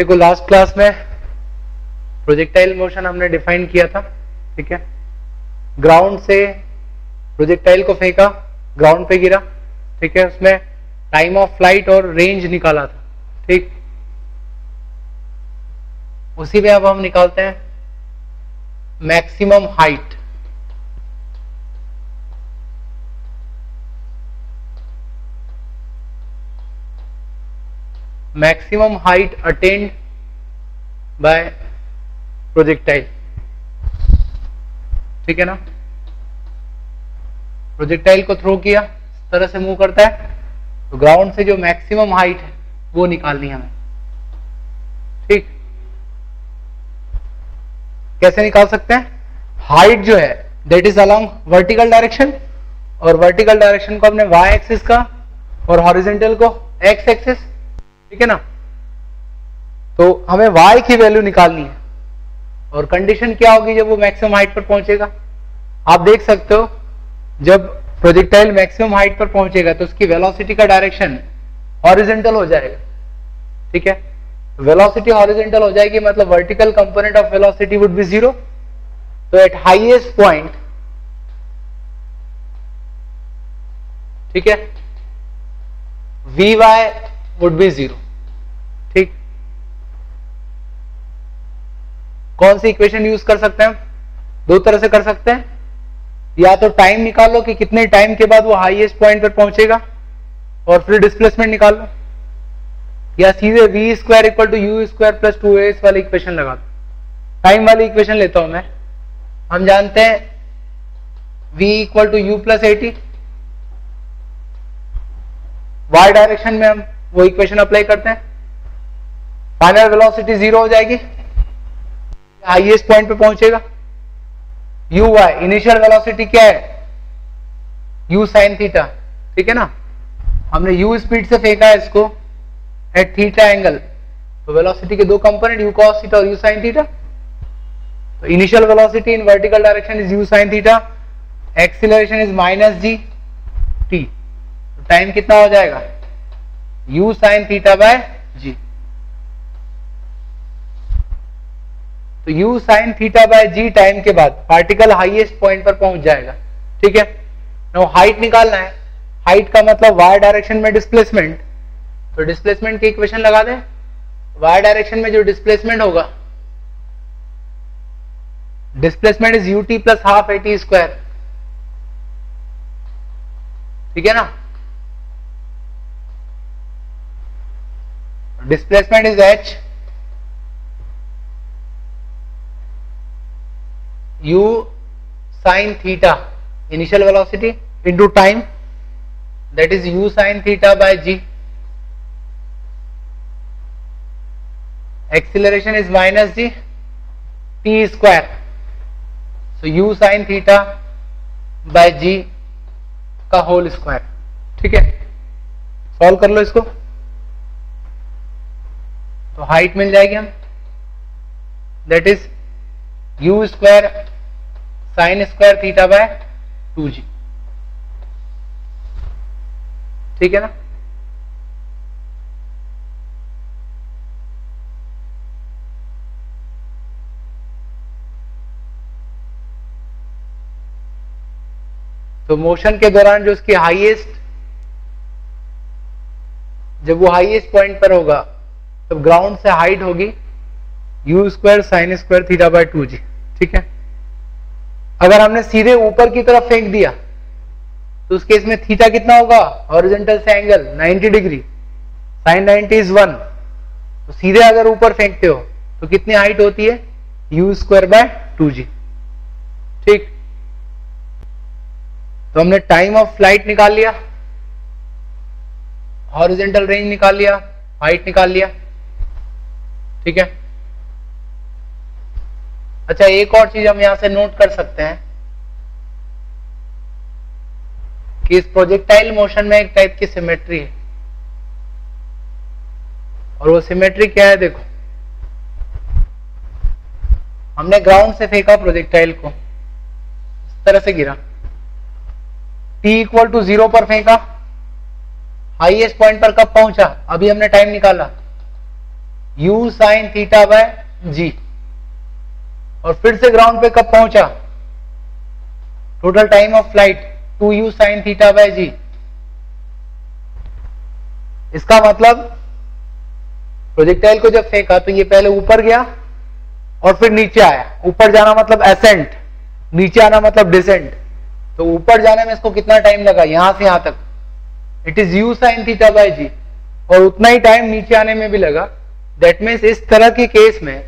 देखो last class में projectile motion हमने डिफाइन किया था, ठीक है। ग्राउंड से प्रोजेक्टाइल को फेंका, ग्राउंड पे गिरा, ठीक है। उसमें टाइम ऑफ फ्लाइट और रेंज निकाला था, ठीक। उसी में अब हम निकालते हैं maximum height. Maximum height attend bye projectile, ठीक है ना। प्रोजेक्टाइल को थ्रो किया, इस तरह से मूव करता है, तो ग्राउंड से जो मैक्सिमम हाइट है वो निकालनी है हमें, ठीक। कैसे निकाल सकते हैं? हाइट जो है that is along vertical direction, और वर्टिकल डायरेक्शन को हमने y एक्सिस का और हॉरिजॉन्टल को x एक्सिस, ठीक है ना। तो हमें y की वैल्यू निकालनी है, और कंडीशन क्या होगी जब वो मैक्सिमम हाइट पर पहुंचेगा? आप देख सकते हो जब प्रोजेक्टाइल मैक्सिमम हाइट पर पहुंचेगा तो उसकी वेलोसिटी का डायरेक्शन हॉरिजॉन्टल हो जाएगा, ठीक है। वेलोसिटी हॉरिजॉन्टल हो जाएगी मतलब vertical component of velocity would be 0। तो एट हाईएस्ट पॉइंट, ठीक है, Vy वुड बी 0, ठीक। कौन सी इक्वेशन यूज कर सकते हैं हम? दो तरह से कर सकते हैं, या तो टाइम निकाल लो कि कितने टाइम के बाद वो हाईएस्ट पॉइंट पर पहुंचेगा और फिर डिस्प्लेसमेंट निकाल लो, या सीधे v square equal to u square plus 2as वाली इक्वेशन लगा दो। टाइम वाली इक्वेशन लेता हूं मैं। हम जानते हैं v equal to u plus 80, y direction में हम वो इक्वेशन अप्लाई करते हैं, फाइनल वेलोसिटी 0 हो जाएगी, हाईएस्ट पॉइंट पे पहुंचेगा। uy इनिशियल वेलोसिटी क्या है? u साइन थीटा, ठीक है ना। हमने u स्पीड से फेंका है इसको एट थीटा एंगल, तो वेलोसिटी के दो कंपोनेंट u cos थीटा और u sin थीटा। तो initial velocity in vertical direction is u sin theta, acceleration is minus g t। तो टाइम कितना हो जाएगा? u sin theta by g। तो u sin theta by g time के बाद particle highest point पर पहुंच जाएगा, ठीक है। नाउ हाइट निकालना है। हाइट का मतलब y डायरेक्शन में डिस्प्लेसमेंट, तो डिस्प्लेसमेंट की इक्वेशन लगा दें। y डायरेक्शन में जो डिस्प्लेसमेंट होगा, displacement is ut plus half at square, ठीक है ना। Displacement is h u sin theta initial velocity into time, that is u sin theta by g। Acceleration is minus g t square, so u sin theta by g का whole square, ठीक है। Solve कर लो इसको, तो height मिल जाएगी हम, that is u square sine square theta by 2g, ठीक है ना। तो मोशन के दौरान जो उसकी हाईएस्ट, जब वो हाईएस्ट पॉइंट पर होगा तब ग्राउंड से हाइट होगी u square sine square theta by 2g, ठीक है। अगर हमने सीधे ऊपर की तरफ फेंक दिया तो उस केस में थीटा कितना होगा? हॉरिजॉन्टल से एंगल 90 डिग्री, साइन 90 इज 1। तो सीधे अगर ऊपर फेंकते हो तो कितनी हाइट होती है? u स्क्वायर बाय 2g, ठीक। तो हमने टाइम ऑफ फ्लाइट निकाल लिया, हॉरिजॉन्टल रेंज निकाल लिया, हाइट निकाल लिया, ठीक है। अच्छा, एक और चीज हम यहां से नोट कर सकते हैं कि इस प्रोजेक्टाइल मोशन में एक टाइप की सिमेट्री है, और वो सिमेट्री क्या है? देखो, हमने ग्राउंड से फेंका प्रोजेक्टाइल को, इस तरह से गिरा, t इक्वल टू 0 पर फेंका, हाईएस्ट पॉइंट पर कब पहुंचा? अभी हमने टाइम निकाला, u sine theta by g, और फिर से ग्राउंड पे कब पहुंचा, total time of flight 2u sine theta by g. इसका मतलब प्रोजेक्टाइल को जब फेंका तो ये पहले ऊपर गया और फिर नीचे आया। ऊपर जाना मतलब एसेंट, नीचे आना मतलब डिसेंट। तो ऊपर जाने में इसको कितना टाइम लगा, यहां से यहां तक, it is u sine theta by g, और उतना ही टाइम नीचे आने में भी लगा। दैट मीन्स इस तरह के केस में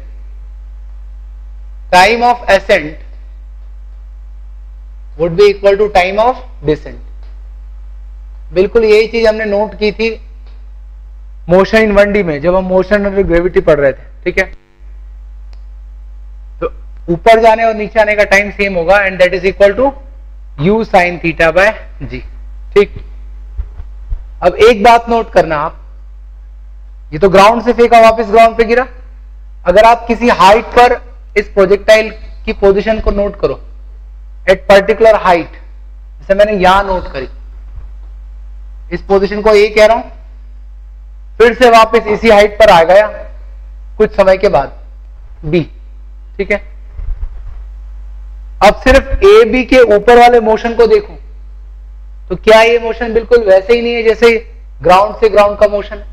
time of ascent would be equal to time of descent. बिल्कुल यही चीज हमने नोट की थी मोशन इन 1D में, जब हम मोशन और ग्रेविटी पढ़ रहे थे। ठीक है, तो ऊपर जाने और नीचे आने का टाइम सेम होगा, and that is equal to u sine theta by g. ठीक, अब एक बात नोट करना आप, ये तो ग्राउंड से फेंका, वापस ग्राउंड पे गिरा। अगर आप किसी हाइट पर इस प्रोजेक्टाइल की पोजीशन को नोट करो एट पर्टिकुलर हाइट, जैसे मैंने यहां नोट करी, इस पोजीशन को A कह रहा हूं, फिर से वापस इसी हाइट पर आ गया कुछ समय के बाद B। ठीक है, अब सिर्फ A B के ऊपर वाले मोशन को देखूं तो क्या ये मोशन बिल्कुल वैसे ही नहीं है जैसे ग्राउंड से ग्राउंड का मोशन है,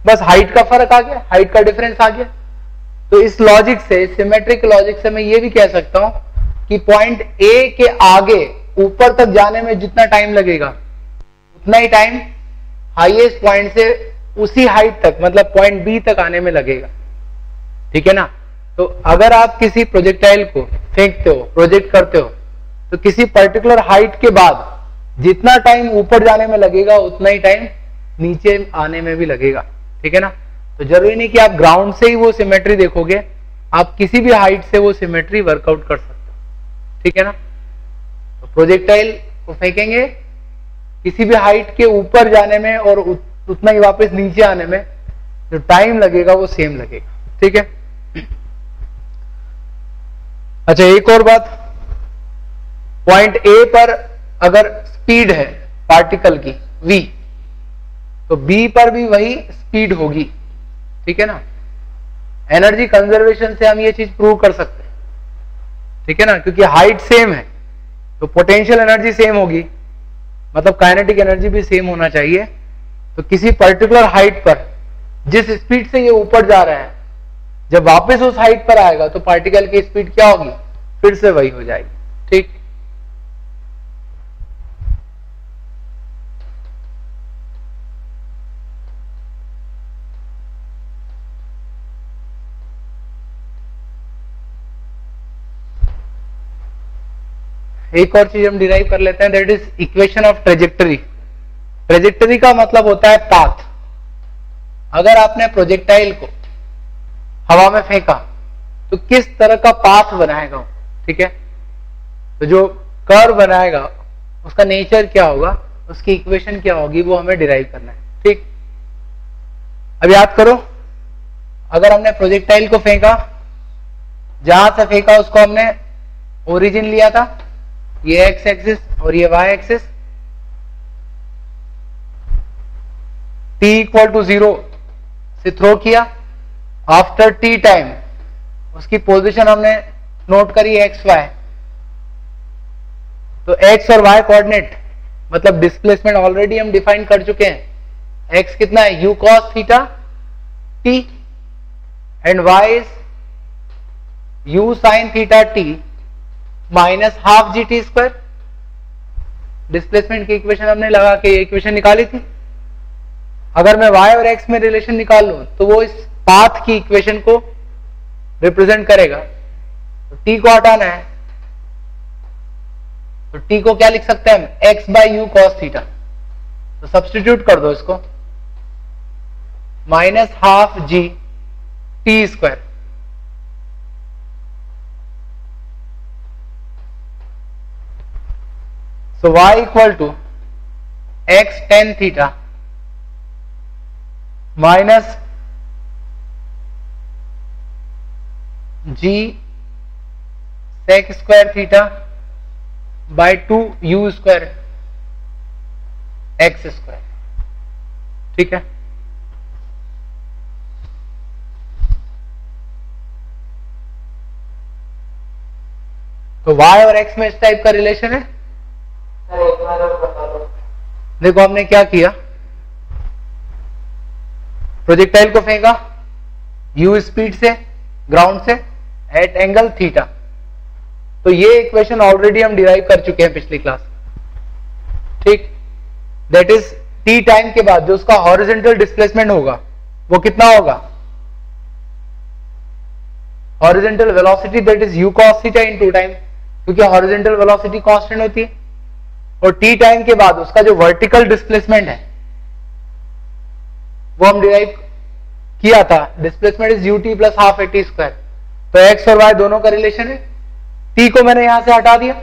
बस हाइट का फर्क आ गया, हाइट का डिफरेंस आ गया। तो इस लॉजिक से, सिमेट्रिक लॉजिक से मैं ये भी कह सकता हूं कि पॉइंट A के आगे ऊपर तक जाने में जितना टाइम लगेगा उतना ही टाइम हाईएस्ट पॉइंट से उसी हाइट तक, मतलब पॉइंट B तक आने में लगेगा। ठीक है ना। तो अगर आप किसी प्रोजेक्टाइल को फेंकते हो, प्रोजेक्ट करते हो, तो किसी पर्टिकुलर हाइट के बाद जितना टाइम ऊपर जाने में लगेगा उतना ही टाइम नीचे आने में भी लगेगा। ठीक है ना। तो जरूरी नहीं कि आप ग्राउंड से ही वो सिमेट्री देखोगे, आप किसी भी हाइट से वो सिमेट्री वर्कआउट कर सकते हो। ठीक है ना। तो प्रोजेक्टाइल को फेंकेंगे, किसी भी हाइट के ऊपर जाने में और उतना ही वापस नीचे आने में जो टाइम लगेगा वो सेम लगेगा। ठीक है। अच्छा, एक और बात, पॉइंट A पर अगर स्पीड है पार्टिकल की v, तो B पर भी वही स्पीड होगी। ठीक है ना। एनर्जी कंजर्वेशन से हम ये चीज प्रूव कर सकते हैं। ठीक है ना, क्योंकि हाइट सेम है तो पोटेंशियल एनर्जी सेम होगी, मतलब काइनेटिक एनर्जी भी सेम होना चाहिए। तो किसी पर्टिकुलर हाइट पर जिस स्पीड से ये ऊपर जा रहा है, जब वापस उस हाइट पर आएगा तो पार्टिकल की स्पीड क्या होगी, फिर से वही हो जाएगी। ठीक। एक और चीज हम डिराइव कर लेते हैं, that is equation of trajectory. Trajectory का मतलब होता है पाथ। अगर आपने प्रोजेक्टाइल को हवा में फेंका तो किस तरह का पाथ बनाएगा वो। ठीक है। तो जो कर्व बनाएगा उसका नेचर क्या होगा, उसकी इक्वेशन क्या होगी, वो हमें डिराइव करना है। ठीक। अब याद करो, अगर हमने प्रोजेक्टाइल को फेंका, जहां से फेंका उसको हमने ओरिजिन लिया था, ये एक्स एक्सिस और ये y axis, t equal to 0 से थ्रो किया। आफ्टर t टाइम उसकी पोजीशन हमने नोट करी एक्स वाई। तो x और y कोऑर्डिनेट मतलब डिस्प्लेसमेंट ऑलरेडी हम डिफाइन कर चुके हैं। x कितना है, u cos theta t, and y is u sin theta t minus half g t square. Displacement की इक्वेशन हमने लगा के इक्वेशन निकाली थी। अगर मैं y और x में रिलेशन निकाल लूं तो वो इस पाथ की इक्वेशन को रिप्रेजेंट करेगा। तो t को हटाना है, तो t को क्या लिख सकते हैं हम, x by you cos theta. तो सब्स्टिट्यूट कर दो इसको, minus half g t square. So y equal to x tan theta minus g sec square theta by 2 u square x square। ठीक है। तो y और x में इस टाइप का रिलेशन है। देखो हमने क्या किया, प्रोजेक्टाइल को फेंका u स्पीड से ग्राउंड से एट एंगल थीटा। तो ये इक्वेशन ऑलरेडी हम डिराइव कर चुके हैं पिछली क्लास में, ठीक। दैट इज t टाइम के बाद जो उसका हॉरिजॉन्टल डिस्प्लेसमेंट होगा वो कितना होगा, horizontal velocity that is u cos theta into time, क्योंकि हॉरिजॉन्टल वेलोसिटी कांस्टेंट होती है। और t टाइम के बाद उसका जो वर्टिकल डिस्प्लेसमेंट है वो हम डिराइव किया था, displacement is ut plus half at square. तो x और y दोनों का रिलेशन है। t को मैंने यहां से हटा दिया,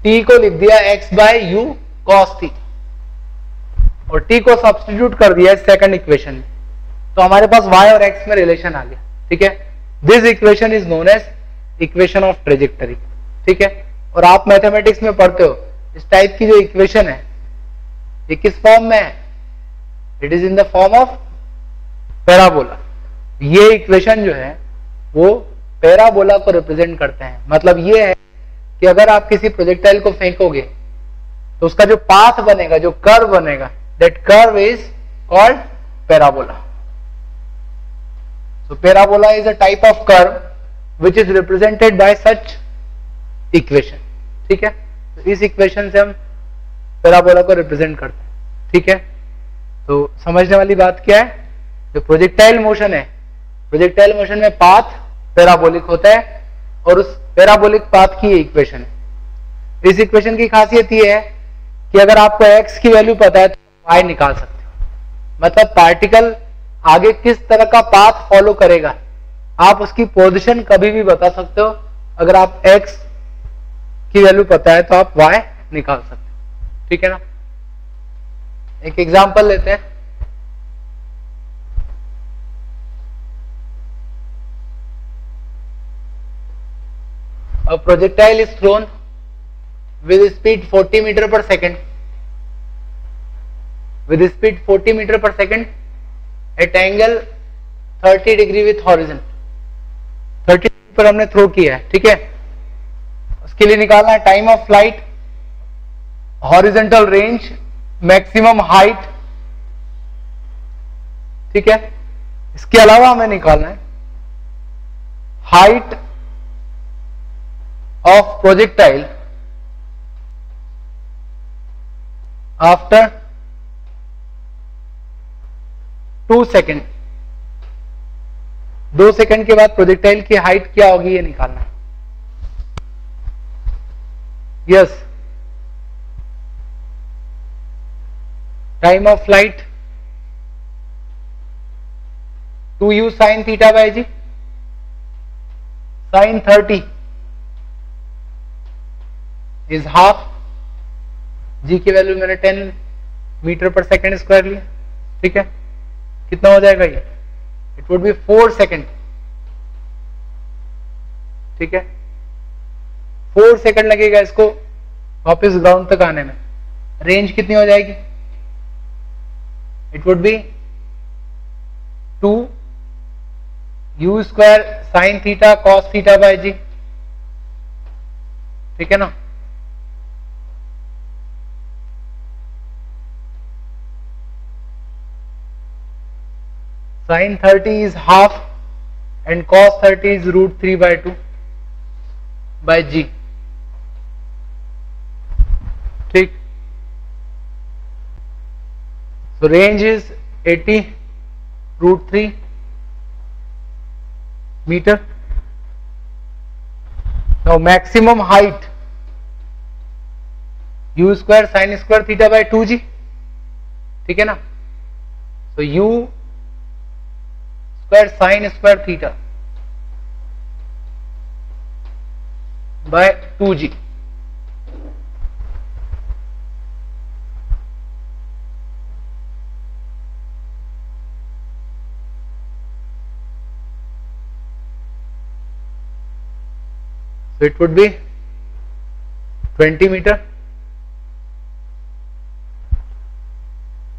t को लिख दिया x by u cos theta और t को सब्स्टिट्यूट कर दिया सेकंड इक्वेशन में। तो हमारे पास y और x में रिलेशन आ गया, ठीक है। This equation is known as equation of trajectory, ठीक है। और आप मैथमेटिक्स में पढ़ते हो इस टाइप की जो इक्वेशन है ये किस फॉर्म में है, it is in the form of parabola. ये इक्वेशन जो है वो पैराबोला को रिप्रेजेंट करते हैं। मतलब ये है कि अगर आप किसी प्रोजेक्टाइल को फेंकोगे तो उसका जो पाथ बनेगा, जो कर्व बनेगा, that curve is called parabola. So parabola is a type of curve which is represented by such equation, ठीक है। तो इस इक्वेशन से हम पैराबोला को रिप्रेजेंट करते हैं, ठीक है। तो समझने वाली बात क्या है, जो प्रोजेक्टाइल मोशन है, प्रोजेक्टाइल मोशन में पाथ पैराबोलिक होता है और उस पैराबोलिक पाथ की इक्वेशन है। इस इक्वेशन की खासियत ये है कि अगर आपको x की वैल्यू पता है तो y निकाल सकते हो। मतलब पार्टिकल आगे किस तरह का पाथ फॉलो करेगा आप उसकी पोजीशन कभी भी बता सकते हो। अगर आप x की वैल्यू पता है तो आप y निकाल सकते हो, ठीक है ना। एक एग्जांपल लेते हैं। A projectile is thrown with speed 40 meter per second. With speed 40 meter per second at angle 30 degree with horizon. 30 पर हमने थ्रो किया है, ठीक है। उसके लिए निकालना है time of flight, horizontal range, maximum height, ठीक है। इसके अलावा हमें निकालना है height of projectile after 2 second. 2 second के बाद प्रोजेक्टाइल की हाइट क्या होगी ये निकालना है। Yes, time of flight 2u sine theta by G, sine 30 is half, G की वैल्यू मैंने 10 मीटर पर सेकेंड स्क्वायर लिया, ठीक है। कितना हो जाएगा ये, इट वुड बी 4 सेकेंड, ठीक है। 4 सेकेंड लगेगा इसको वापस ग्राउंड तक आने में। रेंज कितनी हो जाएगी, it would be 2u square sine theta cos theta by g, ठीक है ना। Sin 30 is half and cos 30 is root 3 by 2 by g, ठीक। So range is 80 root 3 meter. Now maximum height u square sin square theta by 2g, ठीक है ना। So u square sin square theta by 2g, so it would be 20 meter,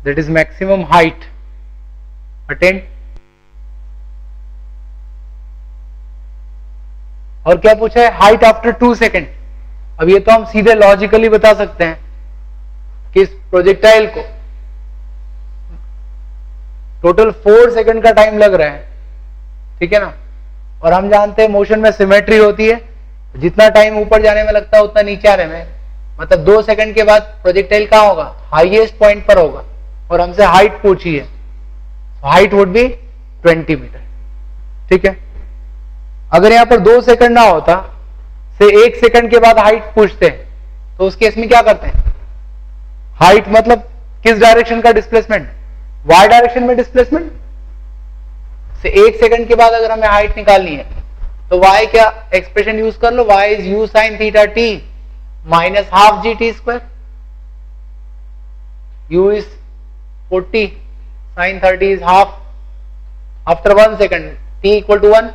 that is maximum height attained और क्या पूछा है, height after 2 second. अब ये तो हम सीधे लॉजिकली बता सकते हैं कि इस प्रोजेक्टाइल को टोटल 4 सेकंड का टाइम लग रहा है, ठीक है ना। और हम जानते हैं मोशन में सिमेट्री होती है, जितना टाइम ऊपर जाने में लगता है उतना नीचे आने में, मतलब 2 सेकंड के बाद प्रोजेक्टाइल कहां होगा, हाईएस्ट पॉइंट पर होगा। और हमसे हाइट पूछी है, हाइट वुड बी 20 मीटर, ठीक है। अगर यहां पर 2 सेकंड ना होता, से 1 सेकंड के बाद हाइट पूछते हैं, तो उस केस में क्या करते हैं, हाइट मतलब किस डायरेक्शन का डिस्प्लेसमेंट, वाई डायरेक्शन में डिस्प्लेसमेंट। से 1 सेकंड के बाद अगर हमें हाइट निकालनी है तो वाई क्या एक्सप्रेशन यूज कर लो, y is u sine theta t minus half g t square, u is 40, sin 30 is half, after 1 second t equal to 1,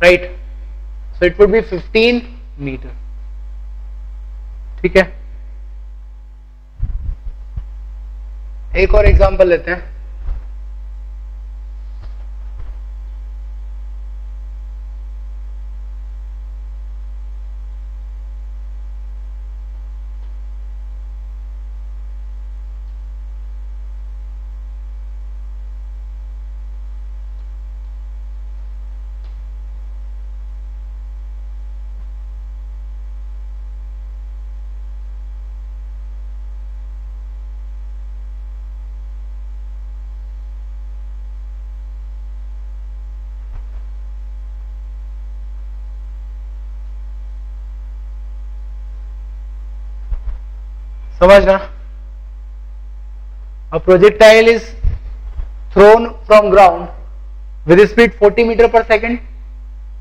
right, so it would be 15 meter, ठीक है। एक और एग्जांपल लेते हैं। समझना, a projectile is thrown from ground with speed 40 meter per second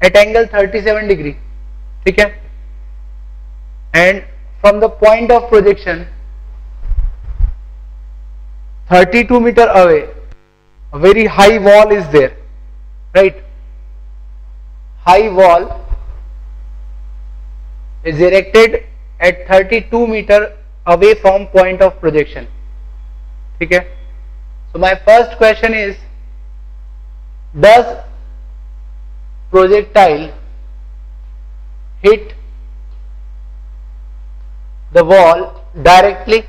at angle 37 degree, ठीक है, and from the point of projection 32 meter away a very high wall is there, right, high wall is erected at 32 meter away from point of projection, ठीक है। So my first question is, does projectile hit the wall directly?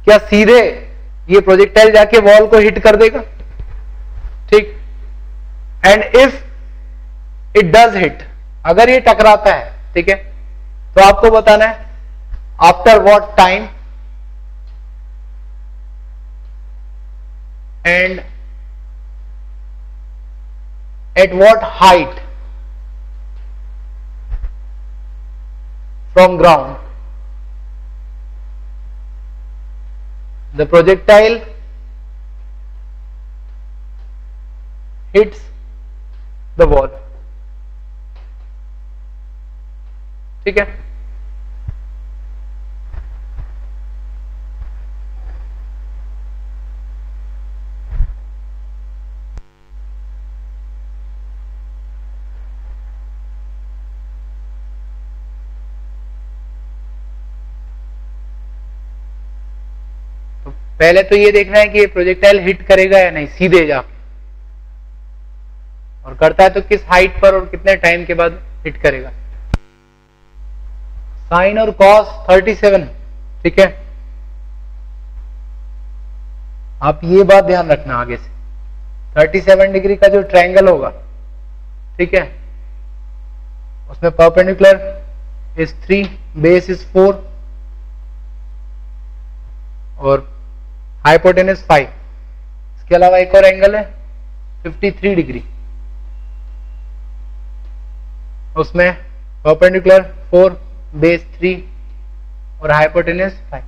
क्या सीधे ये projectile जाके wall को hit कर देगा, ठीक। And if it does hit, अगर ये टकराता है, ठीक है, तो आपको बताना है after what time and at what height from ground the projectile hits the wall, ठीक है। पहले तो ये देखना है कि ये प्रोजेक्टाइल हिट करेगा या नहीं सीधे जाके, और करता है तो किस हाइट पर और कितने टाइम के बाद हिट करेगा। साइन और कॉस 37, ठीक है। आप ये बात ध्यान रखना आगे से, 37 डिग्री का जो ट्रायंगल होगा, ठीक है, उसमें परपेंडिकुलर इज 3, बेस इज 4 और हाइपोटेनस 5। इसके अलावा एक और एंगल है 53 डिग्री, उसमें परपेंडिकुलर 4, बेस 3 और हाइपोटेनस 5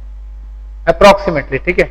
अप्रोक्सीमेटली, ठीक है।